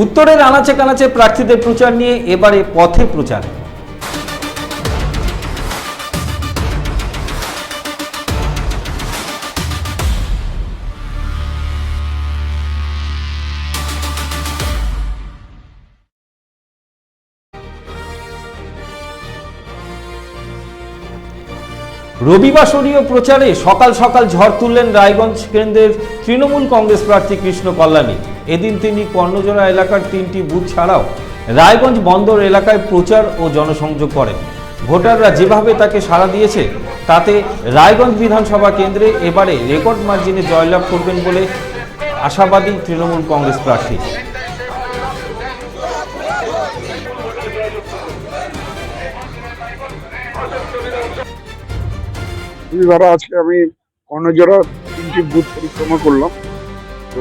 উত্তরের আনাচে কানাচে প্রার্থীদের প্রচার নিয়ে এবারে পথে প্রচার। রবিবাসরীয় প্রচারে সকাল সকাল ঝড় তুললেন রায়গঞ্জ কেন্দ্রের তৃণমূল কংগ্রেস প্রার্থী কৃষ্ণ কল্যাণী। এদিন তিনি কর্ণজোড়া এলাকার 3টি বুথ ছাড়াও রায়গঞ্জ বন্দর এলাকায় প্রচার ও জনসংযোগ করেন। ভোটাররা যেভাবে তাকে সাড়া দিয়েছে তাতে রায়গঞ্জ বিধানসভা কেন্দ্রে এবারে রেকর্ড মার্জিনে জয়লাভ করবেন বলে আশাবাদী তৃণমূল কংগ্রেস প্রার্থী। আজকে আমি কর্ণজোড়া 3টি বুথ পরিক্রমা করলাম। তো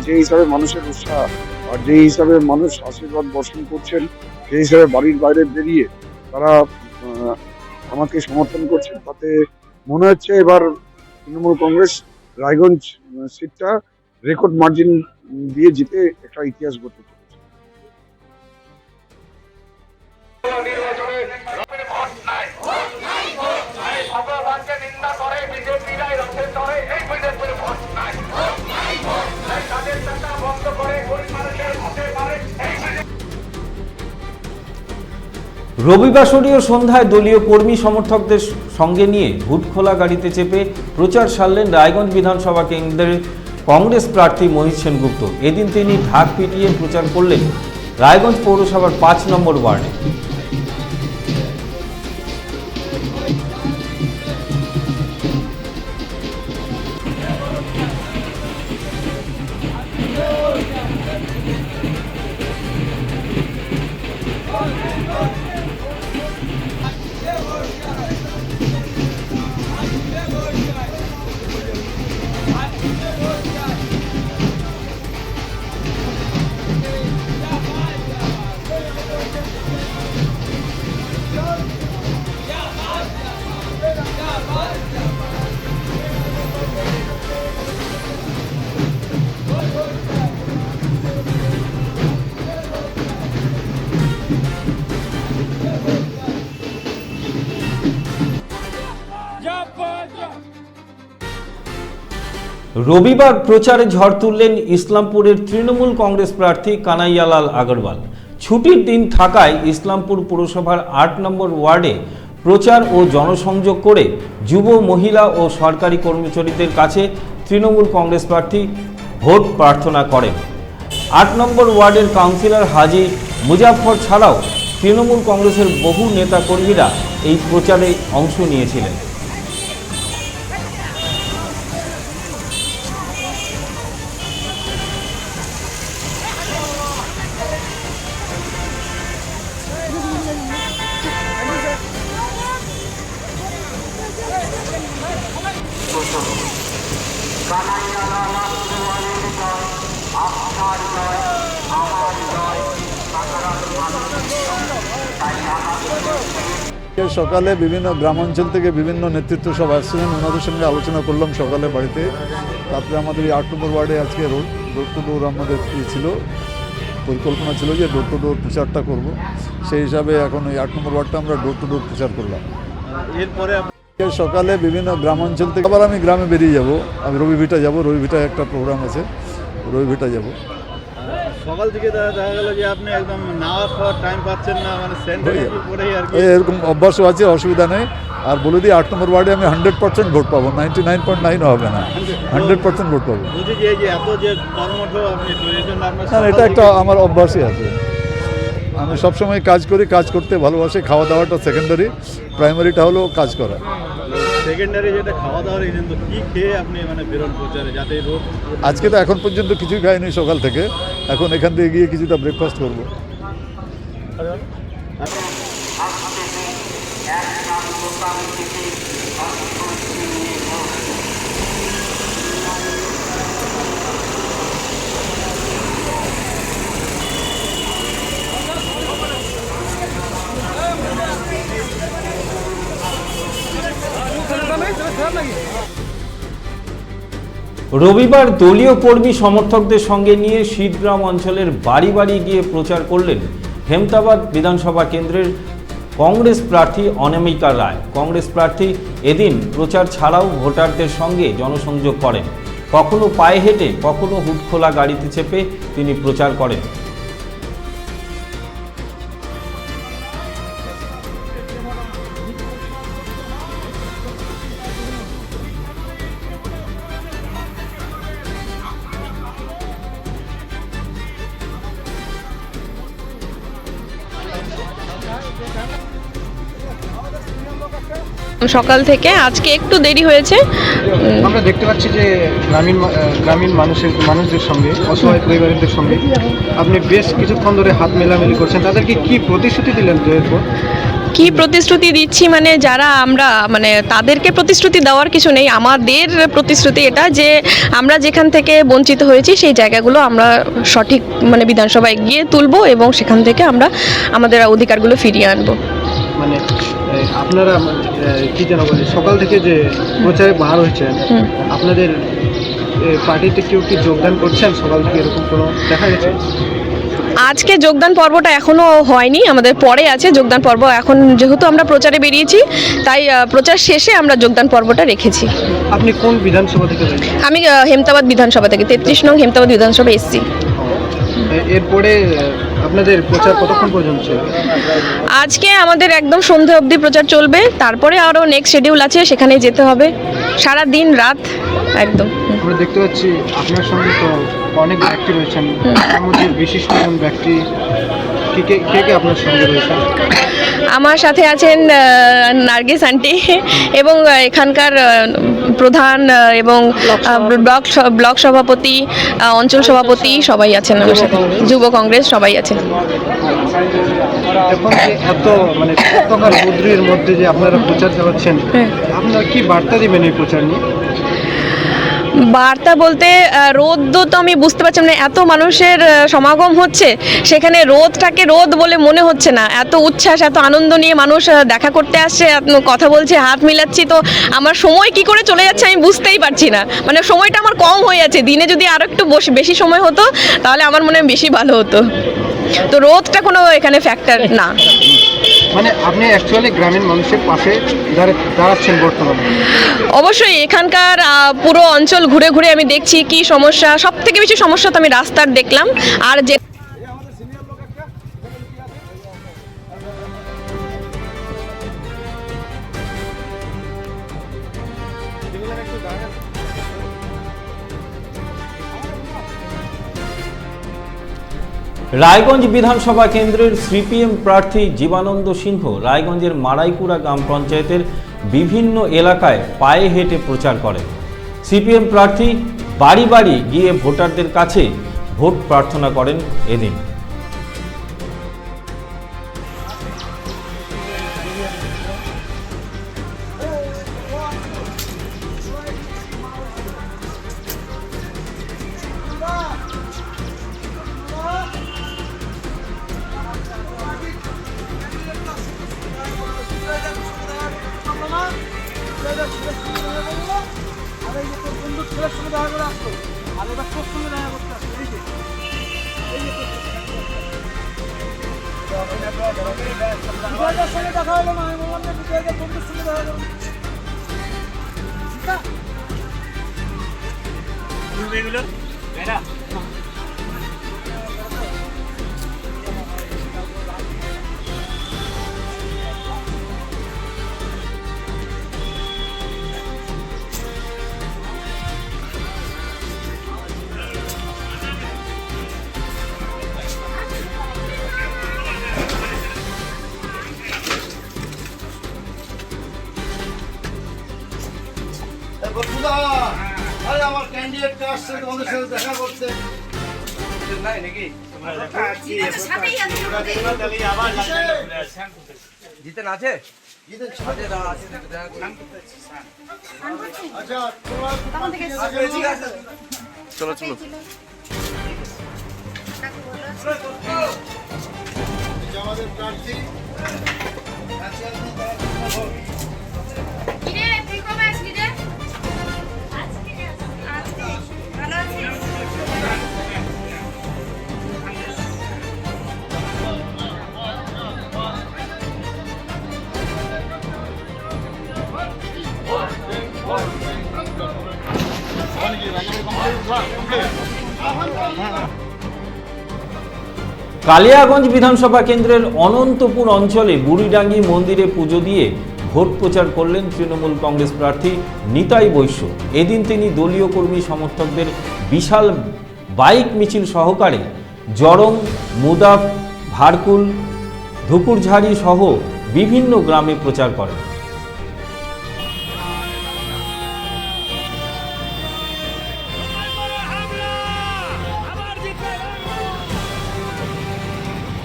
যে হিসাবে মানুষের উৎসাহ আর যে হিসাবে মানুষ আশীর্বাদ বর্ষণ করছেন, যে হিসাবে বাড়ির বাইরে বেরিয়ে তারা আমাকে সমর্থন করছেন, তাতে মনে হচ্ছে এবার তৃণমূল কংগ্রেস রায়গঞ্জ সিটটা রেকর্ড মার্জিন দিয়ে জিতে একটা ইতিহাস গড়তে চলেছে। রবিবাসরীয় সন্ধ্যায় দলীয় কর্মী সমর্থকদের সঙ্গে নিয়ে হুডখোলা গাড়িতে চেপে প্রচার সারলেন রায়গঞ্জ বিধানসভা কেন্দ্রের কংগ্রেস প্রার্থী মহিত সেনগুপ্ত। এদিন তিনি ঢাক পিটিয়ে প্রচার করলেন রায়গঞ্জ পৌরসভার 5 নম্বর ওয়ার্ডে। রবিবার প্রচারে ঝড় তুললেন ইসলামপুরের তৃণমূল কংগ্রেস প্রার্থী কানাইয়ালাল আগরওয়াল। ছুটির দিন থাকায় ইসলামপুর পুরসভার 8 নম্বর ওয়ার্ডে প্রচার ও জনসংযোগ করে যুব, মহিলা ও সরকারি কর্মচারীদের কাছে তৃণমূল কংগ্রেস প্রার্থী ভোট প্রার্থনা করেন। 8 নম্বর ওয়ার্ডের কাউন্সিলর হাজী মুজাফফর ছাড়াও তৃণমূল কংগ্রেসের বহু নেতাকর্মীরা এই প্রচারে অংশ নিয়েছিলেন। সকালে বিভিন্ন গ্রামাঞ্চল থেকে বিভিন্ন নেতৃত্ব সব আসছিলেন, ওনাদের সঙ্গে আলোচনা করলাম সকালে বাড়িতে। তারপরে আমাদের এই 8 নম্বর ওয়ার্ডে আজকে ডোর টু ডোর আমাদের ছিল, পরিকল্পনা ছিল যে ডোর টু ডোর প্রচারটা করব। সেই হিসাবে এখন ওই 8 নম্বর ওয়ার্ডটা আমরা ডোর টু ডোর প্রচার করলাম। এরপরে সকালে বিভিন্ন গ্রামাঞ্চল থেকে আবার আমি গ্রামে বেরিয়ে যাব। আমি রবিভিটা যাব, রবিভিটায় একটা প্রোগ্রাম আছে, রবিভিটা যাব। সকাল থেকে দেখা গেল যে আপনি একদম নাওয়া খাওয়ার টাইম পাচ্ছেন না, মানে সেন্টারে পড়েই আর কি এরকম অভ্যাসও আছে, অসুবিধা নেই। আর বলে দিই 8 নম্বর ওয়ার্ডে আমি 100% ভোট পাবো, 99.9 হবে না, 100% ভোট পাবো। বুঝি যে এত যে কর্মঠ আপনি না, এটা একটা আমার অভ্যাসই আছে। আমি সবসময় কাজ করি, কাজ করতে ভালোবাসি। খাওয়া দাওয়াটা সেকেন্ডারি, প্রাইমারিটা হলো কাজ করা। সেকেন্ডারি যেটা খাওয়া দাওয়ার, কিন্তু কি খেয়ে আপনি মানে বেরোন প্রচারে যাতে রোগ? আজকে তো এখন পর্যন্ত কিছুই খাইনি সকাল থেকে, এখন এখান থেকে গিয়ে কিছুটা ব্রেকফাস্ট করবো। রবিবার দলীয় কর্মী সমর্থকদের সঙ্গে নিয়ে শীতগ্রাম অঞ্চলের বাড়ি বাড়ি গিয়ে প্রচার করলেন হেমতাবাদ বিধানসভা কেন্দ্রের কংগ্রেস প্রার্থী অনামিকা রায়। কংগ্রেস প্রার্থী এদিন প্রচার ছাড়াও ভোটারদের সঙ্গে জনসংযোগ করেন। কখনো পায়ে হেঁটে, কখনো হুডখোলা গাড়িতে চেপে তিনি প্রচার করেন। সকাল থেকে আজকে একটু দেরি হয়েছে। আমরা দেখতে পাচ্ছি যে গ্রামীণ মানুষদের সঙ্গে, অসহায় পরিবারদের সঙ্গে আপনি বেশ কিছুক্ষণ ধরে হাত মেলামেলি করছেন। তাদেরকে কি প্রতিশ্রুতি দিলেন জয়ের পর? কি প্রতিশ্রুতি দিচ্ছি মানে যারা আমরা মানে তাদেরকে প্রতিশ্রুতি দেওয়ার কিছু নেই। আমাদের প্রতিশ্রুতি এটা যে আমরা যেখান থেকে বঞ্চিত হয়েছি সেই জায়গাগুলো আমরা সঠিক মানে বিধানসভায় গিয়ে তুলবো এবং সেখান থেকে আমরা আমাদের অধিকারগুলো ফিরিয়ে আনবো। মানে আপনারা কি যেন বলে, সকাল থেকে যে প্রচারে বার হয়েছেন, আপনাদের পার্টিতে কেউ কি যোগদান করছেন সকাল থেকে, এরকম কোনো দেখা গেছে? আজকে যোগদান পর্বটা এখনও হয়নি, আমাদের পরে আছে যোগদান পর্ব। এখন যেহেতু আমরা প্রচারে বেরিয়েছি তাই প্রচার শেষে আমরা যোগদান পর্বটা রেখেছি। আপনি কোন বিধানসভা থেকে রয়েছেন? আমি হেমতাবাদ বিধানসভা থেকে 33 নং হেমতাবাদ বিধানসভা এসছি। এরপরে আপনাদের প্রচার কতক্ষণ পর্যন্ত চলবে? আজকে আমাদের একদম সন্ধ্যে অবধি প্রচার চলবে, তারপরে আরও নেক্সট শিডিউল আছে, সেখানে যেতে হবে সারা দিন রাত একদম। আমরা দেখতে পাচ্ছি আপনার সঙ্গে তো অনেক ব্যক্তি রয়েছেন, তার মধ্যে বিশিষ্ট কোন ব্যক্তি কে কে আপনার সঙ্গে রয়েছেন? আমার সাথে আছেন নার্গিস আন্টি এবং এখানকার প্রধান এবং ব্লক সভাপতি, অঞ্চল সভাপতি সবাই আছেন আমার সাথে, যুব কংগ্রেস সবাই আছেন। এখন যে এত মানে প্রকার রৌদ্রের মধ্যে যে আপনারা প্রচার চালাচ্ছেন, আপনারা কি বার্তা দিবেন এই প্রচার নিয়ে? বার্তা বলতে রোদ তো আমি বুঝতে পারছি না, এত মানুষের সমাগম হচ্ছে, সেখানে রোদটাকে রোদ বলে মনে হচ্ছে না। এত উচ্ছ্বাস, এত আনন্দ নিয়ে মানুষ দেখা করতে আসছে, কথা বলছে, হাত মিলাচ্ছি, তো আমার সময় কি করে চলে যাচ্ছে আমি বুঝতেই পারছি না। মানে সময়টা আমার কম হয়ে যাচ্ছে, দিনে যদি আরও একটু বেশি সময় হতো তাহলে আমার মনে হয় বেশি ভালো হতো। তো রোদটা কোনো এখানে ফ্যাক্টর না। মানে আপনি অ্যাকচুয়ালি গ্রামীণ মানুষের পাশে দাঁড়াচ্ছেন বর্তমানে? অবশ্যই এখানকার পুরো অঞ্চল ঘুরে ঘুরে আমি দেখছি কি সমস্যা, সব থেকে বেশি সমস্যা তো আমি রাস্তার দেখলাম। আর যে রায়গঞ্জ বিধানসভা কেন্দ্রের সিপিএম প্রার্থী জীবানন্দ সিংহ রায়গঞ্জের মারাইকুড়া গ্রাম পঞ্চায়েতের বিভিন্ন এলাকায় পায়ে হেঁটে প্রচার করেন। সিপিএম প্রার্থী বাড়ি বাড়ি গিয়ে ভোটারদের কাছে ভোট প্রার্থনা করেন এদিন। আমার ক্যান্ডিডেটটা আসছে তোমাদের সাথে দেখা করতে। জিতেন আছে? চলো চলো। আমাদের প্রার্থী তুই কবে আসলি রে? আজকে কালিয়াগঞ্জ বিধানসভা কেন্দ্রের অনন্তপুর অঞ্চলে বুড়িডাঙ্গি মন্দিরে পুজো দিয়ে ভোট প্রচার করলেন তৃণমূল কংগ্রেস প্রার্থী নিতাই বৈশ্য। এদিন তিনি দলীয় কর্মী সমর্থকদের বিশাল বাইক মিছিল সহকারে জরং, মুদাফ, ভারকুল, ধুকুরঝাড়ি সহ বিভিন্ন গ্রামে প্রচার করেন।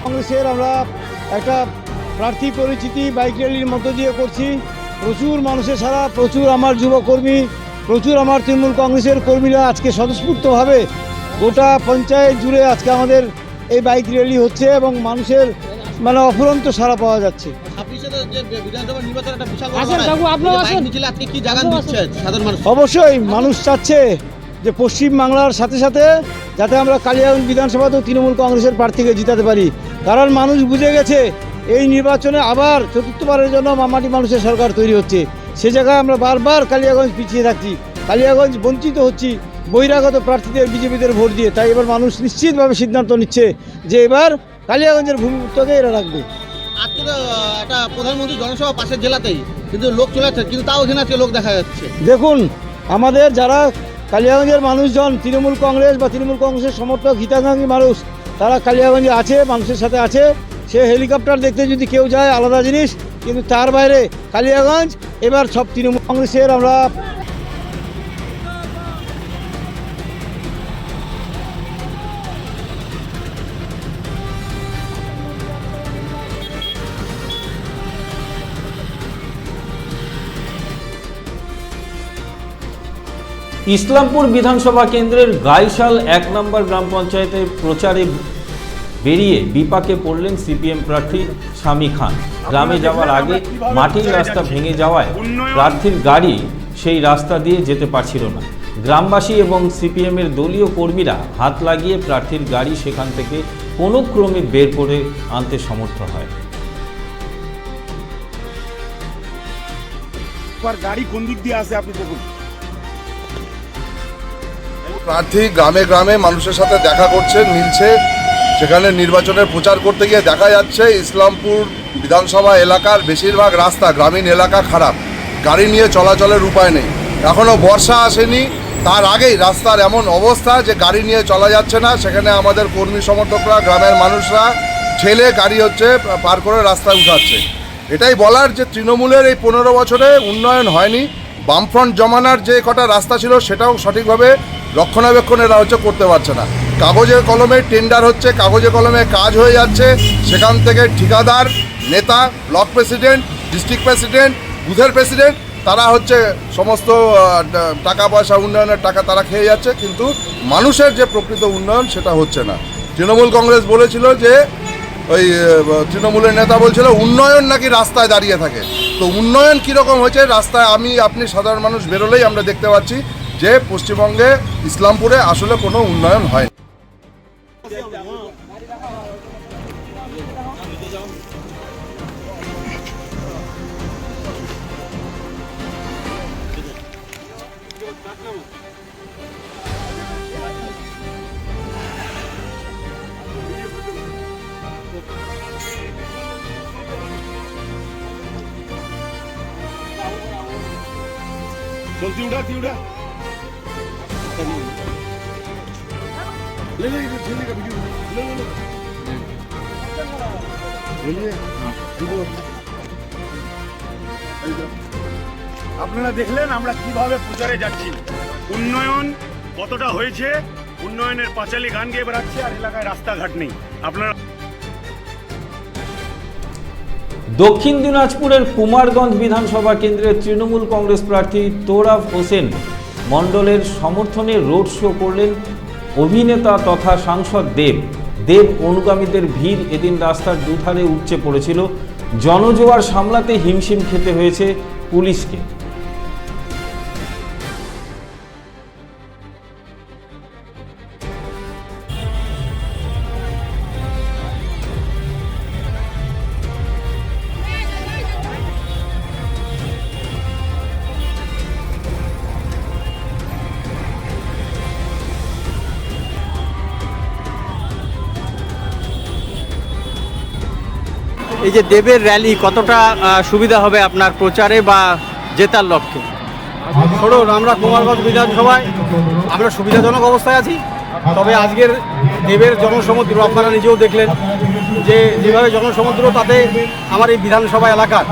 কংগ্রেসের আমরা একটা প্রার্থী পরিচিতি বাইক র্যালির মধ্য দিয়ে করছি। প্রচুর মানুষের সারা, প্রচুর আমার যুবকর্মী, প্রচুর আমার তৃণমূল কংগ্রেসের কর্মীরা আজকে স্বতঃস্ফূর্তভাবে গোটা পঞ্চায়েত জুড়ে আজকে আমাদের এই বাইক র্যালি হচ্ছে এবং মানুষের মানে অফুরন্ত সাড়া পাওয়া যাচ্ছে। অবশ্যই মানুষ চাচ্ছে যে পশ্চিম বাংলার সাথে সাথে যাতে আমরা কালিয়াগঞ্জ বিধানসভাতেও তৃণমূল কংগ্রেসের প্রার্থীকে জিতাতে পারি, কারণ মানুষ বুঝে গেছে এই নির্বাচনে আবার চতুর্থবারের জন্য মামাটি মানুষের সরকার তৈরি হচ্ছে। সে জায়গায় আমরা বারবার কালিয়াগঞ্জ পিছিয়ে থাকছি, কালিয়াগঞ্জ বঞ্চিত হচ্ছি বহিরাগত প্রার্থীদের, বিজেপিদের ভোট দিয়ে। তাই এবার মানুষ নিশ্চিতভাবে সিদ্ধান্ত নিচ্ছে যে এবার কালিয়াগঞ্জের ভূমিপুত্রকে এরা রাখবে। আজকে তো একটা প্রধানমন্ত্রী জনসভা পাশের জেলাতেই, কিন্তু লোক চলে যাচ্ছে, কিন্তু তাও এখানে আজকে লোক দেখা যাচ্ছে। দেখুন, আমাদের যারা কালিয়াগঞ্জের মানুষজন তৃণমূল কংগ্রেস বা তৃণমূল কংগ্রেসের সমর্থক হিতাকাঙ্ক্ষী মানুষ, তারা কালিয়াগঞ্জে আছে, মানুষের সাথে আছে। সে হেলিকপ্টার দেখতে যদি কেউ যায় আলাদা জিনিস, কিন্তু তার বাইরে কালিয়াগঞ্জ এবার সব তৃণমূল কংগ্রেসের। আমরা ইসলামপুর বিধানসভা কেন্দ্রের গাইশাল 1 নম্বর গ্রাম পঞ্চায়েতের প্রচারে বেরিয়ে বিপাকে পড়লেন সিপিএম প্রার্থী স্বামী খান। গ্রামে যাওয়ার আগে মাটির রাস্তা ভেঙে যাওয়ায় প্রার্থীর গাড়ি সেই রাস্তা দিয়ে যেতে পারছিল না। গ্রামবাসী এবং সিপিএমের দলীয় কর্মীরা হাত লাগিয়ে প্রার্থীর গাড়ি সেখান থেকে কোনো ক্রমে বের করে আনতে সমর্থ হয়। গাড়ি কোন দিক দিয়ে আসে আপনি দেখুন। প্রার্থী গ্রামে গ্রামে মানুষের সাথে দেখা করছে, মিলছে। সেখানে নির্বাচনের প্রচার করতে গিয়ে দেখা যাচ্ছে ইসলামপুর বিধানসভা এলাকার বেশিরভাগ রাস্তা, গ্রামীণ এলাকা খারাপ, গাড়ি নিয়ে চলাচলের উপায় নেই। এখনও বর্ষা আসেনি, তার আগেই রাস্তার এমন অবস্থা যে গাড়ি নিয়ে চলা যাচ্ছে না। সেখানে আমাদের কর্মী সমর্থকরা, গ্রামের মানুষরা ঠেলে গাড়ি পার করে রাস্তায় উঠাচ্ছে। এটাই বলার যে তৃণমূলের এই 15 বছরে উন্নয়ন হয়নি। বামফ্রন্ট জমানার যে কটা রাস্তা ছিল সেটাও সঠিকভাবে রক্ষণাবেক্ষণ এরা করতে পারছে না। কাগজে কলমে টেন্ডার হচ্ছে, কাগজে কলমে কাজ হয়ে যাচ্ছে। সেখান থেকে ঠিকাদার, নেতা, ব্লক প্রেসিডেন্ট, ডিস্ট্রিক্ট প্রেসিডেন্ট, বুথের প্রেসিডেন্ট, তারা সমস্ত টাকা পয়সা, উন্নয়নের টাকা তারা খেয়ে যাচ্ছে, কিন্তু মানুষের যে প্রকৃত উন্নয়ন সেটা হচ্ছে না। তৃণমূল কংগ্রেস বলেছিল যে ওই তৃণমূলের নেতা বলছিল উন্নয়ন নাকি রাস্তায় দাঁড়িয়ে থাকে। তো উন্নয়ন কীরকম হয়েছে রাস্তায় আপনি সাধারণ মানুষ বেরোলেই আমরা দেখতে পাচ্ছি যে পশ্চিমবঙ্গে ইসলামপুরে আসলে কোনো উন্নয়ন হয়। আপনারা দেখলেন আমরা কিভাবে প্রচারে যাচ্ছি, উন্নয়ন কতটা হয়েছে, উন্নয়নের পাঁচালী গান গেয়ে বেড়াচ্ছে, আর এলাকায় রাস্তাঘাট নেই। আপনারা দক্ষিণ দিনাজপুরের কুমারগঞ্জ বিধানসভা কেন্দ্রের তৃণমূল কংগ্রেস প্রার্থী তোরাব হোসেন মণ্ডলের সমর্থনে রোড শো করলেন অভিনেতা তথা সাংসদ দেব অনুগামীদের ভিড় এদিন রাস্তার দুধারে উপচে পড়েছিল। জনজোয়ার সামলাতে হিমশিম খেতে হয়েছে পুলিশকে। এই যে দেবের র্যালি কতটা সুবিধা হবে আপনার প্রচারে বা জেতার লক্ষ্যে? ধরুন আমরা কুমারগঞ্জ বিধানসভায় আমরা সুবিধাজনক অবস্থায় আছি, তবে আজকের দেবের জনসমুদ্র আপনারা নিজেও দেখলেন যে যেভাবে জনসমুদ্র, তাতে আমার এই বিধানসভা এলাকার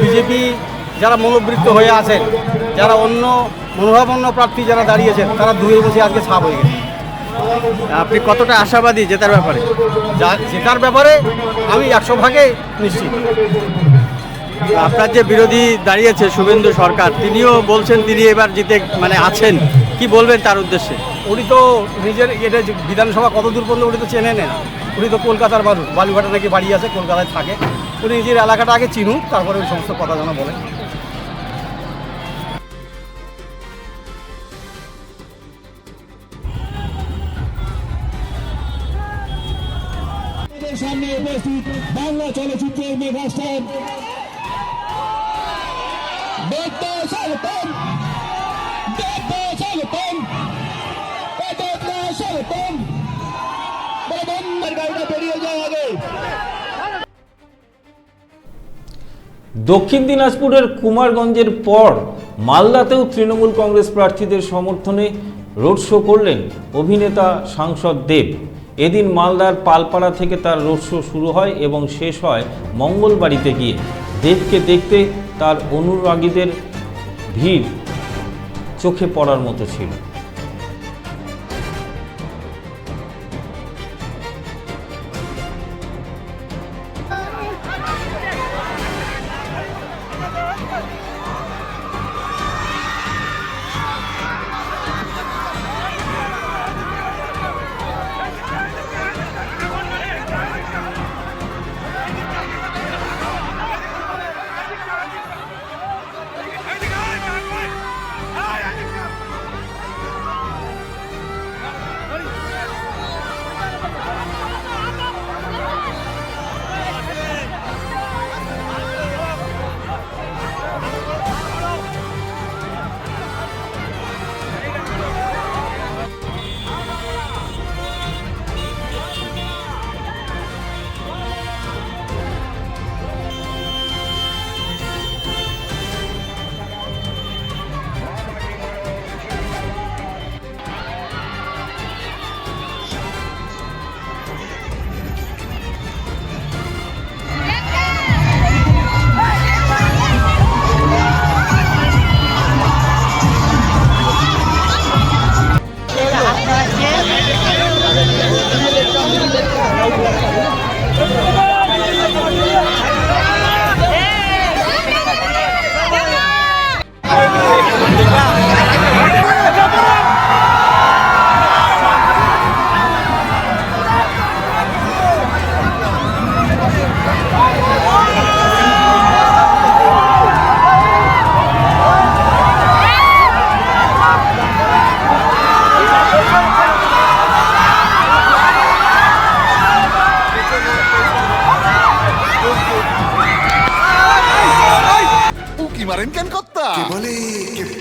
বিজেপি যারা মনোবৃত্ত হয়ে আছেন, যারা অন্য মনোভাবাপন্ন প্রার্থী যারা দাঁড়িয়েছেন, তারা ধুয়ে বসে আজকে ছাপ হয়ে গেছে। আপনি কতটা আশাবাদী জেতার ব্যাপারে? জেতার ব্যাপারে আমি 100 ভাগে নিশ্চিত। আপনার যে বিরোধী দাঁড়িয়েছে শুভেন্দু সরকার, তিনিও বলছেন তিনি এবার জিতে আছেন, কি বলবেন তার উদ্দেশ্যে? উনি তো নিজের এটা যে বিধানসভা কত দূর পর্যন্ত উনি তো চেনে নেন। উনি তো কলকাতার মানুষ, বালুঘাটে নাকি বাড়ি আছে, কলকাতায় থাকে। উনি নিজের এলাকাটা আগে চিনুক, তারপরে ওই সমস্ত কথা যেন বলেন। সামনে উপস্থিত বাংলা চলচ্চিত্রের মেগাস্টার বেরিয়ে যাওয়া আগে। দক্ষিণ দিনাজপুরের কুমারগঞ্জের পর মালদাতেও তৃণমূল কংগ্রেস প্রার্থীদের সমর্থনে রোড শো করলেন অভিনেতা সাংসদ দেব। এদিন মালদার পালপাড়া থেকে তার রোড শো শুরু হয় এবং শেষ হয় মঙ্গলবাড়িতে গিয়ে। দেবকে দেখতে তার অনুরাগীদের ভিড় চোখে পড়ার মতো ছিল।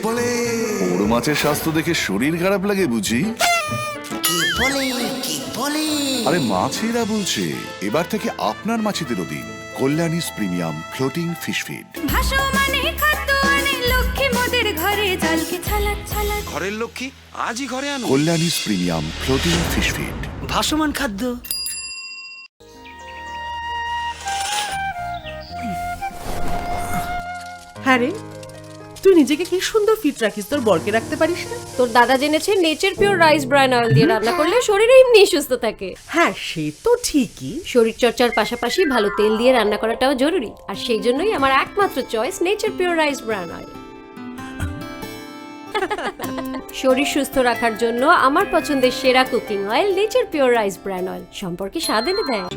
বড় মাছের স্বাস্থ্য দেখে শরীর খারাপ লাগে বুঝি? আরে মাছেরা বলছে, এবার থেকে আপনার মাছেদেরও দিন কল্যাণীস প্রিমিয়াম ফ্লোটিং ফিশ ফিড। ঘরের লক্ষ্মী আজই ঘরে আনো কল্যাণীস প্রিমিয়াম ফ্লোটিং ফিশ ফিড, ভাসমান খাদ্য। হ্যাঁ রে, তুই নিজেকে কি সুন্দর ফিট রাখিস, তোর বরকে রাখতে পারিস না? তোর দাদা জেনেছে nature pure rice bran oil দিয়ে রান্না করলে শরীর এমনি সুস্থ থাকে। হ্যাঁ সে তো ঠিকই, শরীর চর্চার পাশাপাশি ভালো তেল দিয়ে রান্না করাটাও জরুরি, আর সেই জন্যই আমার একমাত্র choice nature pure rice bran oil. শরীর সুস্থ রাখার জন্য আমার পছন্দের সেরা cooking oil nature pure rice bran oil, সম্পর্কে স্বাদ এনে দেয়।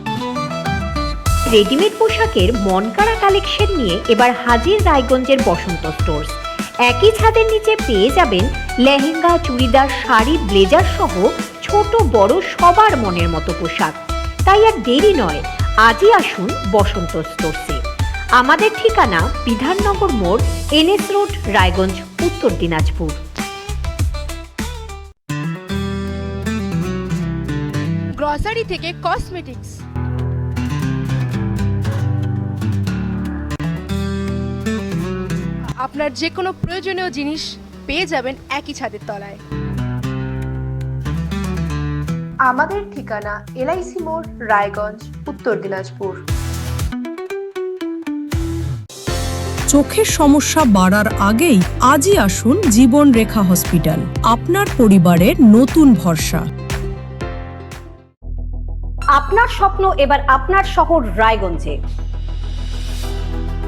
রেডিমেড পোশাকের মনকাড়া কালেকশন নিয়ে এবার হাজির রায়গঞ্জের বসন্ত স্টোর্স। একই ছাদের নিচে পেয়ে যাবেন লেহেঙ্গা, চুড়িদার, শাড়ি, ব্লেজার সহ ছোট বড় সবার মনের মতো পোশাক। তাই আর দেরি নয়, আজই আসুন বসন্ত স্টোর্সে। আমাদের ঠিকানা বিধাননগর মোড়, NS রোড, রায়গঞ্জ, উত্তর দিনাজপুর। গ্রসারি থেকে কসমেটিক্স, আপনার যে কোনো প্রয়োজনীয় জিনিস পেয়ে যাবেন একই ছাদের তলায়। আমাদের ঠিকানা এলআইসি মোড়, রায়গঞ্জ, উত্তর দিনাজপুর। চোখের সমস্যা বাড়ার আগেই আজই আসুন জীবন রেখা হসপিটাল, আপনার পরিবারের নতুন ভরসা। আপনার স্বপ্ন এবার আপনার শহর রায়গঞ্জে।